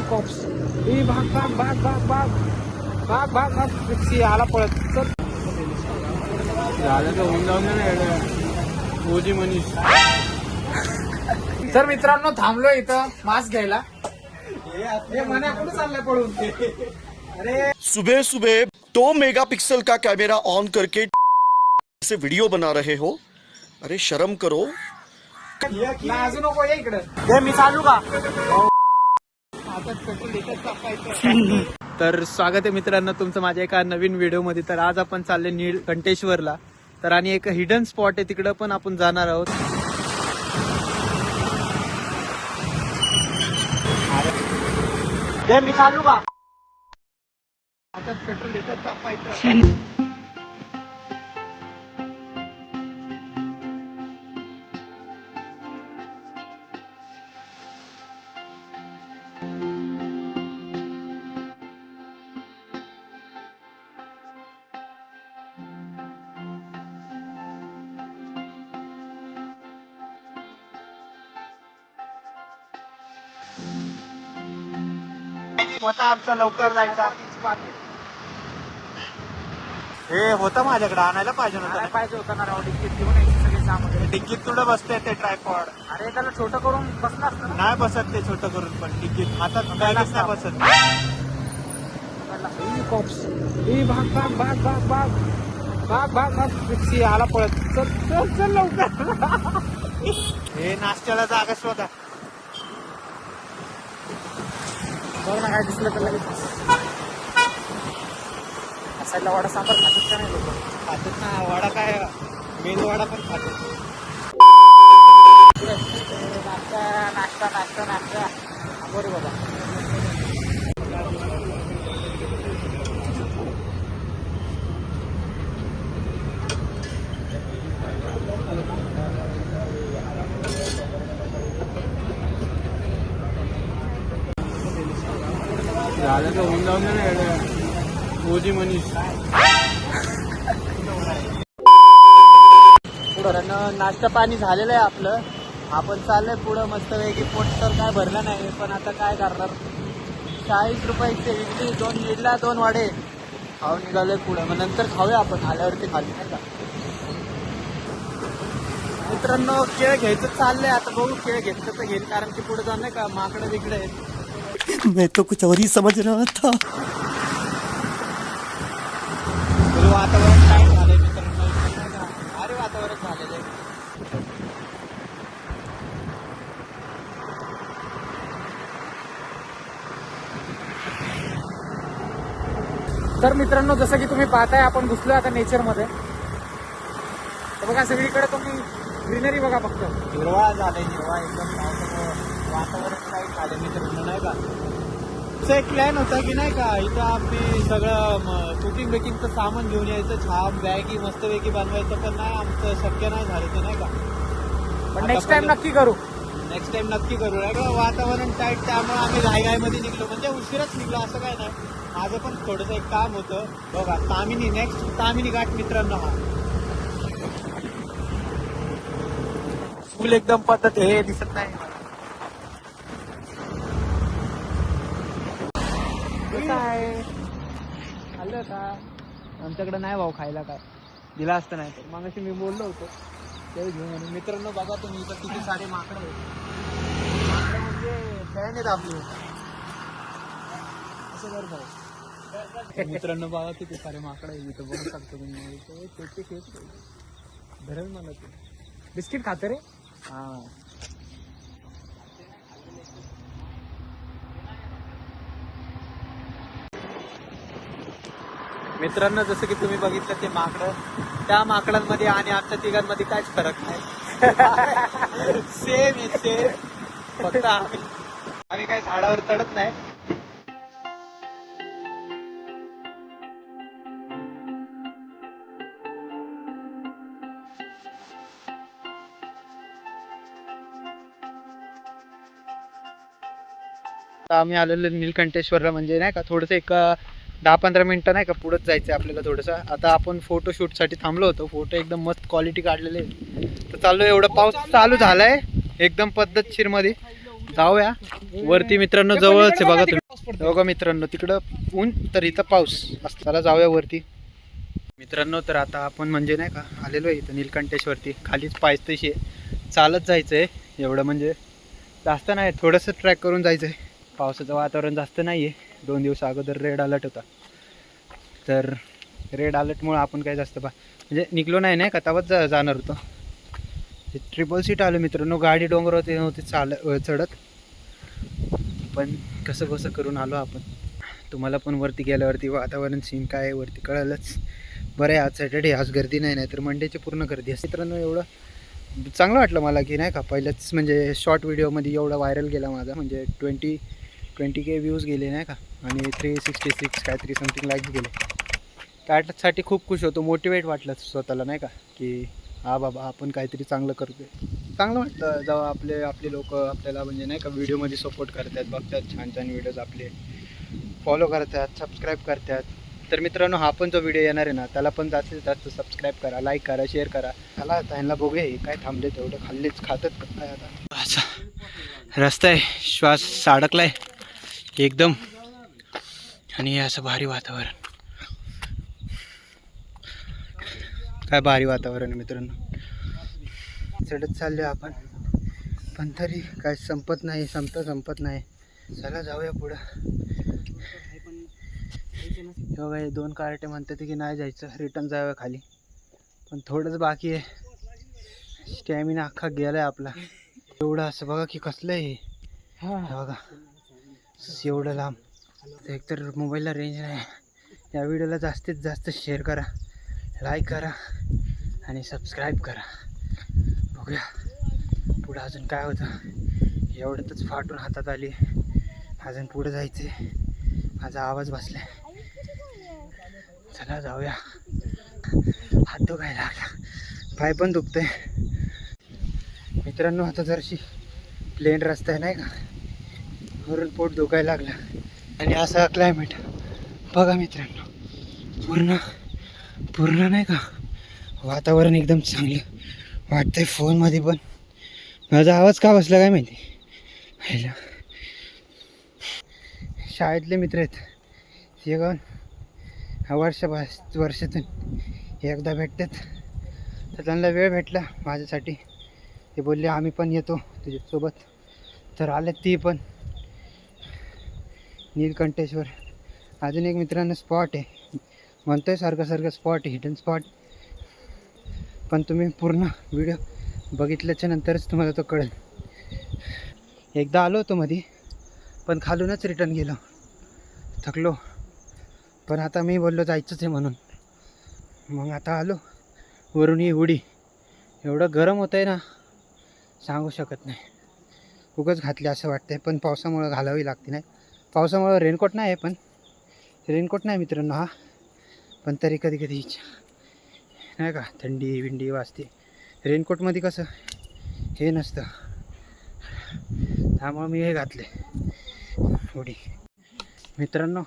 Cops भाग भाग भाग भाग भाग भाग भाग भाग रिक्षी आला पळत चल झालं तर होऊन जाऊन ना ओजी मनीष. तर मित्रांनो थांबलो इथं मास्क घ्यायला. हे मना कुठे चाललंय पळून. अरे सुबह सुबह 2 मेगापिक्सल का कैमरा ऑन करके से वीडियो बना रहे हो. अरे शर्म करो. लाजू नको ये इकडे. मी चालू का. तर स्वागत आहे मित्रांनो तुमचं माझ्या एका नवीन व्हिडिओ मध्ये. तर आज आपण चालले नीलकंठेश्वरला. तर आणि एक हिडन स्पॉट आहे तिकडं पण आपण जाणार आहोत. मी चालू का. आता पेट्रोल लिटर टाकायचं. होता आमचा लवकर जायचा. हे होतं माझ्याकडे आणायला पाहिजे होतं ना राव. डिक्कीत घेऊन यायची सगळी सामग्री. डिक्कीत तुला बसते ते ट्रायपॉड. अरे त्याला छोटं करून बसला असतं. नाही बसत ते छोटं करून पण डिक्कीत हातात बॅगच नाही बसत. भाग भाग भाग भाग भाग भाग भाग भाग रिक्षी आला पळत चल चल चल लवकर. हे नाश्त्याला जागा शोधा. बघ ना काय दिसलं तर लगेच. असायला वडा सांबार खातात का नाही लोक. खातात ना वडा. काय मेनू वडा पण खातात. नाश्ता नाश्ता नाश्ता नाश्ता बरोबर बाबा. झालं तर होऊन जाऊन ना ओजी मनीष. पुढं नाश्ता पाणी झालेलं आहे आपलं. आपण चाललंय पुढं मस्त वेगळी. पोट तर काय भरलं नाही पण आता काय करणार. 40 रुपयाचे इडली 2 इडला 2 वडे खाऊन निघालोय पुढं. मग नंतर खाऊया आपण आल्यावरती खाली नाही का. मित्रांनो केळ घ्यायचं चाललंय. आता बघू केळ घेतलं तर घेईल कारण की पुढे जाऊन नाही का माकडं बिकडं आहेत. मैं तो कुछ और ही समझ रहा था. वातावरण काय झालंय मित्रांनो. अरे वातावरण झालेलं आहे. तर मित्रांनो जसं की तुम्ही पाहताय आपण घुसलोय आता नेचर मध्ये. तर बघा सगळीकडे तुम्ही ग्रीनरी बघा फक्त. हिरवा झालाय हिरवा एकदम. वातावरण काय झालं मित्रांनो नाही का. एक प्लॅन होता की नाही का इथं आम्ही सगळं कुकिंग बेकिंगचं सामान घेऊन यायचं. छान बॅगी मस्तपैकी बनवायचं पण नाही आमचं शक्य नाही झालं ते नाही का. पण नेक्स्ट टाइम नक्की करू. नेक्स्ट टाइम नक्की करू नाही का. वातावरण टाईट त्यामुळे आम्ही घाईघाईमध्ये निघलो. म्हणजे उशिराच निघलो असं काय नाही. माझं पण थोडंसं एक काम होतं. बघा तामिनी नेक्स्ट तामिनी घाट मित्रांनो. हा फुल एकदम पद्धत हे दिसत नाही. काय आलं का आमच्याकडे नाही भाऊ खायला. काय दिला असतं नाही तर मग मी बोललो होतो ते घेऊन. म्हणून मित्रांनो बघा तुम्ही इथं किती सारे माकडं आहेत. माकडं म्हणजे फॅन आहेत आपले. असं कर भाऊ. मित्रांनो बघा किती सारे माकडं आहे इथं. बघू शकतो तुम्ही. धरण मला ते बिस्किट खाते रे. हा मित्रांनो जसं की तुम्ही बघितलं ते माकडं. त्या माकडांमध्ये आणि आमच्या तिघांमध्ये काहीच फरक नाही. सेम आहे सेम. फक्त आम्ही काही झाडावर चढत नाही. आम्ही आलेलो नीलकंठेश्वरला. म्हणजे नाही का थोडंसं एक 10-15 मिनिटं नाही का पुढंच जायचं आपल्याला थोडंसं. आता आपण फोटोशूटसाठी थांबलो होतो. फोटो एकदम मस्त क्वालिटी काढलेले. तर चाललो. एवढं पाऊस चालू झालाय एकदम पद्धतशीर मध्ये. जाऊया वरती मित्रांनो, जवळच आहे बघा तुम्ही. बघा मित्रांनो तिकडं ऊन तर इथं पाऊस असताना जाऊया वरती मित्रांनो. तर आता आपण म्हणजे नाही का आलेलो आहे इथं नीलकंठेश्वरती. खालीच पायथ्याशी चालत जायचं आहे, एवढं म्हणजे जास्त नाही, थोडंसं ट्रॅक करून जायचं आहे. पावसाचं वातावरण जास्त नाही आहे. 2 दिवस अगोदर रेड अलर्ट होता, तर रेड अलर्टमुळं आपण काय जास्त म्हणजे निघलो नाही का, तेव्हाच जाणार होतो. ट्रिपल सीट आलो मित्रांनो. गाडी डोंगरावरती नव्हती चढत, पण कसं कसं करून आलो आपण. तुम्हाला पण वरती गेल्यावरती वातावरण सीन काय आहे वरती कळालंच. बरं आहे आज सॅटर्डे, आज गर्दी नाही तर मंडेची पूर्ण गर्दी असते मित्रांनो. एवढं चांगलं वाटलं मला की नाही का, पहिलंच म्हणजे शॉर्ट व्हिडिओमध्ये एवढा व्हायरल गेला माझा, म्हणजे 20K व्ह्यूज गेले नाही का, आणि 366 काहीतरी समथिंग लाईक्स गेले. त्यासाठी खूप खुश होतो, मोटिवेट वाटलं स्वतःला नाही का, की हा बाबा आपण काहीतरी चांगलं करतोय. चांगलं वाटतं जेव्हा आपले लोक आपल्याला म्हणजे नाही का व्हिडिओमध्ये सपोर्ट करतात, बघतात छान छान व्हिडिओज आपले, फॉलो करतात, सबस्क्राईब करतात. तर मित्रांनो हा पण जो व्हिडिओ येणार आहे ना, त्याला पण जास्तीत जास्त सबस्क्राईब करा, लाईक करा, शेअर करा. त्याला त्यांना बघूया काय थांबले तेवढं, खाल्लेच खातात काय आता. असा रस्ता आहे, श्वास अडकलाय एकदम, आणि असं भारी वातावरण, काय भारी वातावरण आहे मित्रांनो. चढत चाललो आपण, पण तरी काय संपत नाही. चला जाऊया पुढं. बघा हे 2 कार्टे म्हणतात की नाही जायचं, रिटर्न जाऊया खाली, पण थोडंच बाकी आहे. स्टॅमिना अख्खा गेलाय आपला एवढं. असं बघा की कसलं आहे हे बघा, एवढं लांब. एकतर मोबाईलला रेंज नाही. या व्हिडिओला जास्तीत जास्त शेअर करा, लाईक करा आणि सबस्क्राईब करा. बघूया पुढं अजून काय होतं. एवढ्यातच फाटून हातात आली, अजून पुढं जायचं आहे. माझा आवाज बसलाय, चला जाऊया. हात दुखायला लागला, पाय पण दुखतंय मित्रांनो. आता जरशी प्लेन रस्ता आहे नाही का, वरून पोट दुखायला लागलं. आणि असा क्लायमेट बघा मित्रांनो, पूर्ण नाही का वातावरण एकदम चांगलं वाटतंय. फोनमध्ये पण माझा आवाज का बसला काय माहिती. शाळेतले मित्र आहेत ते गाऊन वर्षातून एकदा भेटतात, तर त्यांना वेळ भेटला माझ्यासाठी. ते बोलले आम्ही पण येतो तुझ्यासोबत, तर आले ती पण. नीलकंठेश्वर अजून एक मित्रांनो स्पॉट आहे, म्हणतोय सारखं स्पॉट आहे, हिडन स्पॉट. पण तुम्ही पूर्ण व्हिडिओ बघितल्याच्या नंतरच तुम्हाला तो कळेल. एकदा आलो होतो मध्ये, पण खालूनच रिटर्न गेलो, थकलो. पण आता मी बोललो जायचंच आहे म्हणून, मग आता आलो. वरून ही उडी, एवढं गरम होतं आहे ना सांगू शकत नाही. उगाच घातले असं वाटतंय, पण पावसामुळं घालावी लागते. नाही पावसामुळं रेनकोट नाही आहे, पण रेनकोट नाही मित्रांनो हा, पण तरी कधी इच्छा नाही का, थंडी विंडी वाजते. रेनकोटमध्ये कसं हे नसतं, त्यामुळं मी हे घातले उडी. मित्रांनो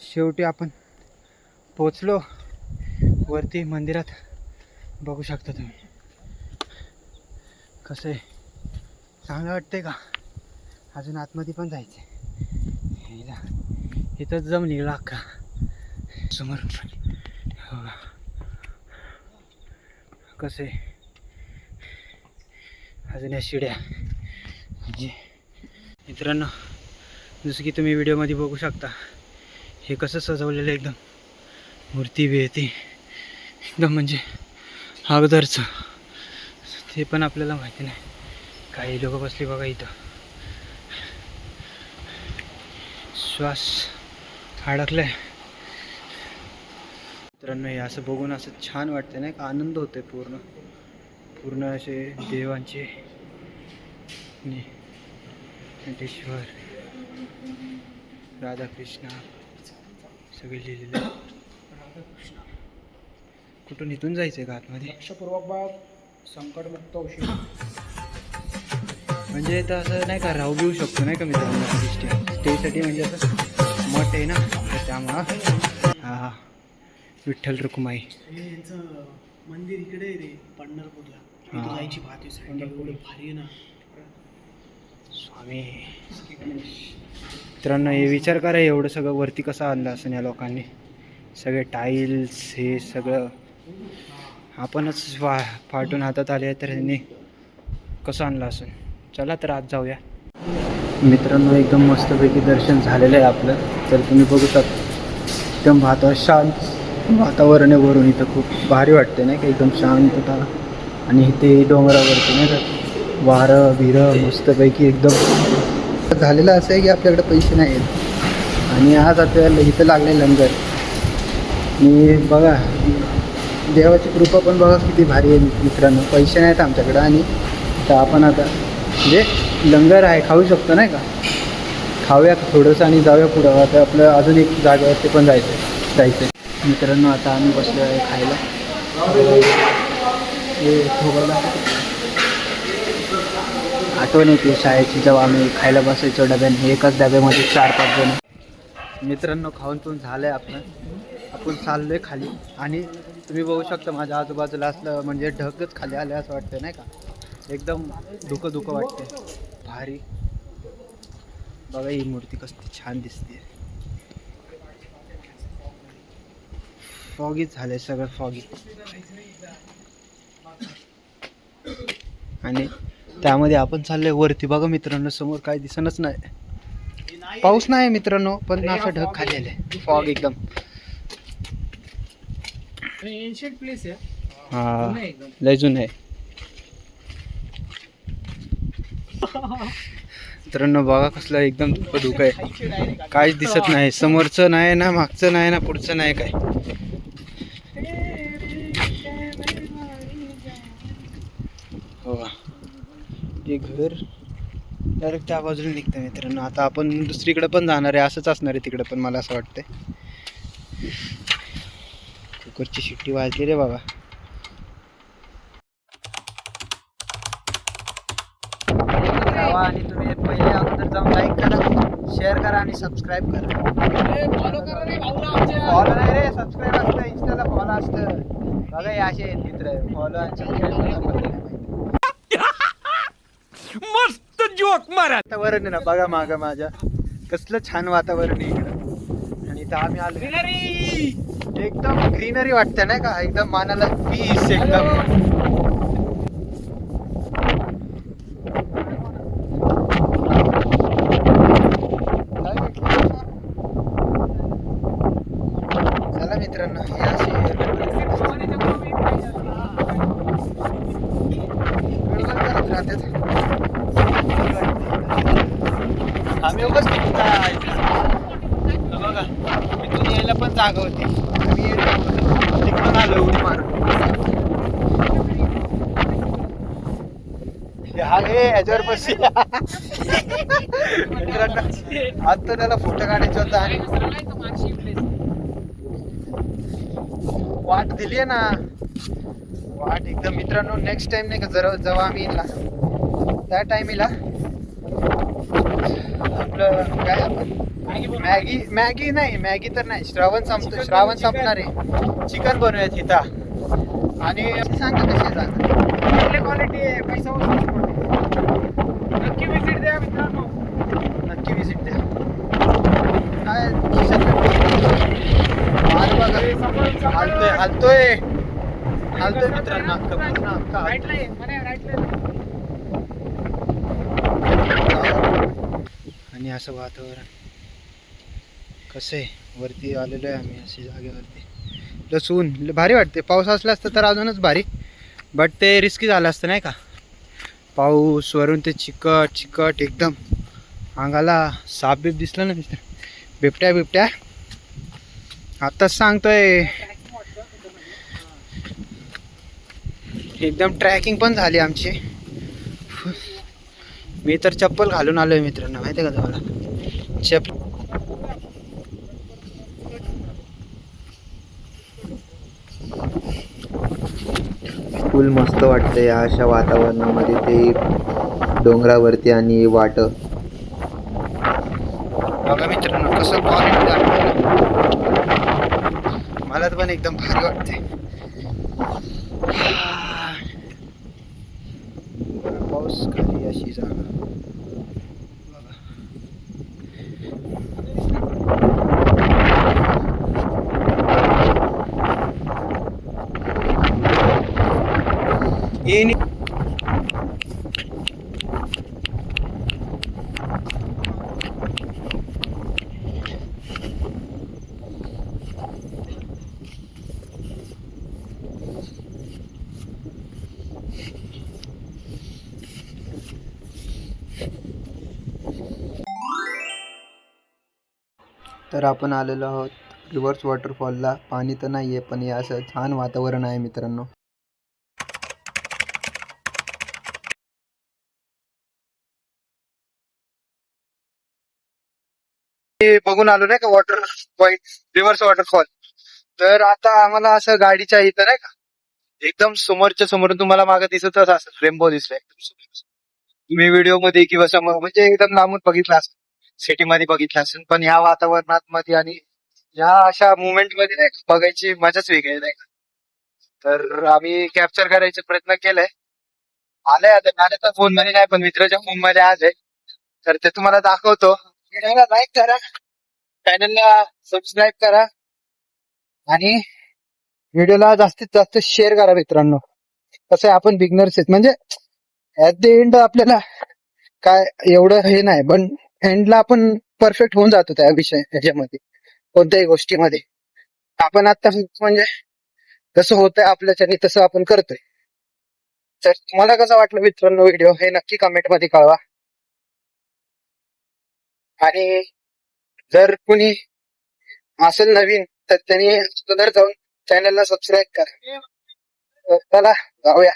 शेवटी आपण पोचलो वरती मंदिरात. बघू शकता तुम्ही कसं आहे, चांगलं वाटतंय का. अजून आतमध्ये पण जायचं आहे. इथंच जम निघला अख्खा समोर बघा कसं आहे. अजून या शिड्या म्हणजे मित्रांनो, जसं की तुम्ही व्हिडिओमध्ये बघू शकता, हे कसं सजवलेलं एकदम, मूर्ती बिर्ती एकदम म्हणजे अगोदरचं. ते पण आपल्याला माहिती नाही. काही लोक बसले बघा इथं, श्वास अडकलाय मित्रांनो. हे असं बघून असं छान वाटतं नाही का, आनंद होतोय पूर्ण असे देवांचे नटेश्वर, राधाकृष्ण सगळे लिहिलेले. कुठून इथून जायचंय का आतमध्ये? लक्षपूर्वक बाब, संकटमुक्त औषध. म्हणजे इथं असं नाही का राहू घेऊ शकतो नाही का मित्रांनो, स्टेसाठी. म्हणजे असं मठ आहे ना, तर त्यामुळं हा विठ्ठल रुक्माई यांचं मंदिर इकडे रे पंढरपूरला, जायची पाहते भारी आहे ना. स्वामी. मित्रांनो हे विचार करा, एवढं सगळं वरती कसं आणलं असेल या लोकांनी. सगळे टाईल्स हे सगळं आपणच फाटून हातात आले तर ह्यांनी कसं आणलं असेल. चला तर आज जाऊया. मित्रांनो एकदम मस्तपैकी दर्शन झालेलं आहे आपलं. तर तुम्ही बघू शकता एकदम शांत वातावरण आहे. वरून इथं खूप भारी वाटते नाही का, एकदम शांतता. आणि इथे डोंगरावरती नाही का वारं बिरं मस्तपैकी एकदम झालेलं असं आहे की आपल्याकडे पैसे नाही आहेत. आणि आज आपल्याला इथं लागले लंगर. आणि बघा देवाची कृपा पण बघा किती भारी आहे मित्रांनो. पैसे नाहीत आमच्याकडं आणि तर आपण आता म्हणजे लंगर आहे, खाऊ शकतो नाही का. खाऊया थोडंसं आणि जाऊया पुढं. आता आपलं अजून एक जागेवरती पण जायचं मित्रांनो. आता आम्ही बसलो आहे खायला. हे थोडं आठवण येते शाळेची, जेव्हा आम्ही खायला बसायचो डब्याने. एकाच डब्यामध्ये 4-5 जण. मित्रांनो खाऊन पिऊन झालं आहे आपलं. आपण चाललो आहे खाली. आणि तुम्ही बघू शकता माझ्या आजूबाजूला असलं म्हणजे ढगच खाली आले असं वाटतं नाही का. एकदम धुकं वाटते भारी. बघा ही मूर्ती कसली छान दिसते. फॉगीच झालंय सगळं फॉगी. आणि त्यामध्ये आपण चाललोय वरती. बघा मित्रांनो समोर काही दिसणच नाही. पाऊस नाही मित्रांनो पण असं ढग खाली आले. फॉग एकदम. एन्शियंट प्लेस आहे. हा लय जुनं आहे. मित्रांनो बघा कसलं एकदम धुकं आहे. काहीच दिसत नाही. समोरचं नाही ना, मागचं नाही ना, पुढचं नाही काय. हो हे घर डायरेक्ट त्या बाजूला निघतं मित्रांनो. आता आपण दुसरीकडे पण जाणार आहे. असंच असणार आहे तिकडे पण मला असं वाटतंय. कुकरची शिट्टी वाजली रे बाबा. आणि तुम्ही पहिले अगोदर जाऊन लाईक करा, शेअर करा आणि सबस्क्राईब करा. फॉलो नाही रे, सबस्क्राईब असतं. इंस्टाला फॉलो असतं. बघा हे असे मित्र फॉलो आणि सबस्क्राईब. मस्त जोक मारा. वातावरण आहे ना बघा मागं माझ्या कसलं छान वातावरण आहे इकडं. आणि इथं आम्ही आलो एकदम ग्रीनरी वाटते नाही का. एकदम मानाला पीस एकदम. चला मित्रांनो हे अशी करत राहतात. आम्ही उपस्थित बघा इथून यायला पण जागा होती. आम्ही तिकडून आलो उडी मारून. ह्याच्यावर बसली मित्रांनो. आता त्याला फोटो काढायचा होता आणि वाट दिली आहे ना. वाट एकदम मित्रांनो. नेक्स्ट टाइम नाही का जेव्हा आम्ही येईल त्या टायमीला आपलं काय आपण मॅगी नाही, मॅगी तर नाही. श्रावण संपणार आहे. चिकन बनवूयात इथं. आणि सांगा कसे सांगा क्वालिटी आहे. पैसा नक्की विजिट द्या मित्रांनो. नक्की विजिट द्या. काय हालतोय मित्रांनो. आणि असं वातावरण कसं आहे. वरती आलेलो आहे आम्ही अशी जागेवरती. लसून भारी वाटते. पाऊस असला असतं तर अजूनच भारी. बट ते रिस्की झालं असतं नाही का. पाऊस वरून ते चिकट एकदम. अंगाला साप बीप दिसलं ना मित्र. बिबट्या आत्ताच सांगतोय. एकदम ट्रॅकिंग पण झाली आमची. मी तर चप्पल घालून आलोय मित्रांनो माहिती आहे का तुम्हाला. फुल मस्त वाटतं या अशा वातावरणामध्ये. ते डोंगरावरती आणि वाट. बघा मित्रांनो कसं मला तर पण एकदम भारी वाटते. पाऊस खाली अशी जागा. तर आपण आलेलो आहोत रिव्हर्स वॉटरफॉलला. पाणी तर नाही आहे, पण हे असं छान वातावरण आहे मित्रांनो. ते बघून आलो नाही का वॉटर पॉइंट, रिव्हर्स वॉटरफॉल. तर आता आम्हाला असं गाडीच्या इथं नाही का एकदम समोरच्या समोरून तुम्हाला मागे दिसतच असं रेनबो दिसतोय. तुम्ही व्हिडिओ मध्ये किंवा समोर म्हणजे एकदम लांबून बघितला असेल, सिटीमध्ये बघितला असेल, पण या वातावरणात मध्ये आणि या अशा मुवमेंट मध्ये नाही का बघायची मजाच वेगळी आहे नाही का. तर आम्ही कॅप्चर करायचा प्रयत्न केलाय. आलंय आता माझ्या फोन मध्ये नाही, पण मित्राच्या फोन मध्ये आज आहे. तर ते तुम्हाला दाखवतो. व्हिडिओला लाईक करा, चॅनलला सबस्क्राईब करा आणि व्हिडिओला जास्तीत जास्त शेअर करा मित्रांनो. कसं आहे, आपण बिगनर्स आहेत म्हणजे ऍट द एंड आपल्याला काय एवढं हे नाही, पण एंडला आपण परफेक्ट होऊन जातो त्या ह्याच्यामध्ये, कोणत्याही गोष्टीमध्ये. आपण आता म्हणजे कसं होतंय आपल्याच्याने तसं आपण करतोय. तर तुम्हाला कसं वाटलं मित्रांनो व्हिडिओ, हे नक्की कमेंट मध्ये कळवा. आणि जर कुणी असेल नवीन तर त्यांनी अगोदर जाऊन चॅनलला सबस्क्राईब करा. चला जाऊया.